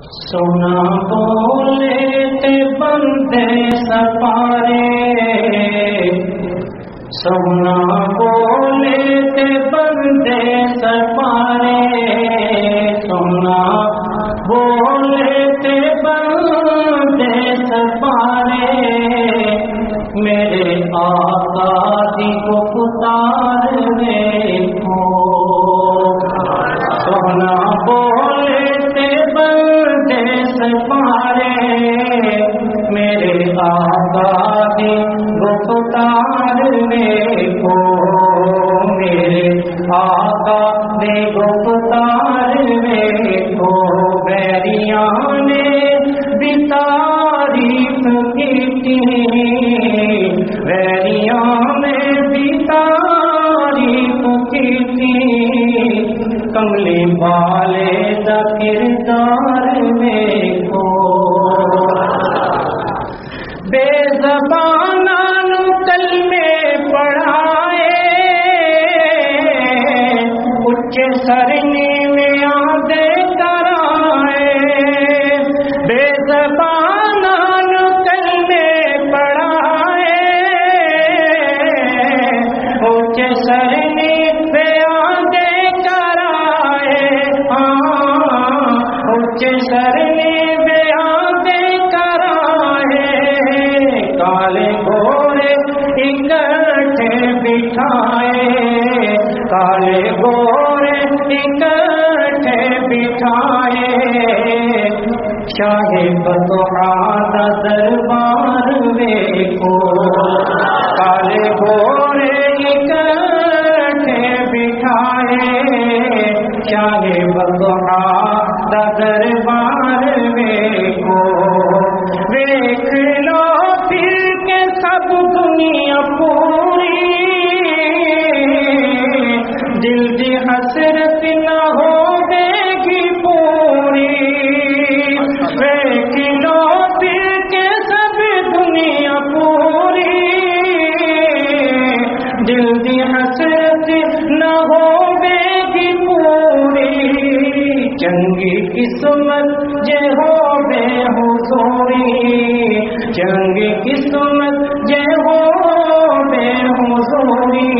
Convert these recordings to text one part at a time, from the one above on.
سنا بولے تے بندے سپارے، سنا بولے تے بندے سپارے، سنا بولے تے بندے سپارے، میرے آقا دی گفتار دیکھو، سنا بولے تے بندے سپارے، میرے آقا دی گفتار دیکھو، میرے آقا دی گفتار دیکھو، بیریاں نے بھی تعریف کی، بیریاں نے بھی تعریف کی، کملی والے دا کردار دیکھو، بے زباناں نو کلمے پڑھائے، اچے سر نیویاں دے کرائے، بے زباناں نو کلمے پڑھائے، اچے سر نیویاں دے کرائے، اچے سر نیویاں دے کرائے، کالے گھوڑے اکٹھے بٹھائے، کالے گھوڑے اکٹھے بٹھائے، شاہ بطحا دا دربار دیکھو، کالے گھوڑے اکٹھے بٹھائے، شاہ بطحا دا دربار دیکھو، دیکھ لو پھر کے سب دنیا پوری، دل دی حسرت نہ ہوے گی پوری، دیکھ لو پھر کے سب دنیا پوری، دل دی حسرت نہ ہوے گی پوری، چنگی قسمت جے ہو بے حضوری، چنگی قسمت جے ہو بے حضوری،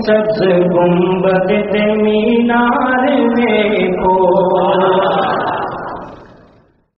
سبز گنبد تے مینار دیکھو،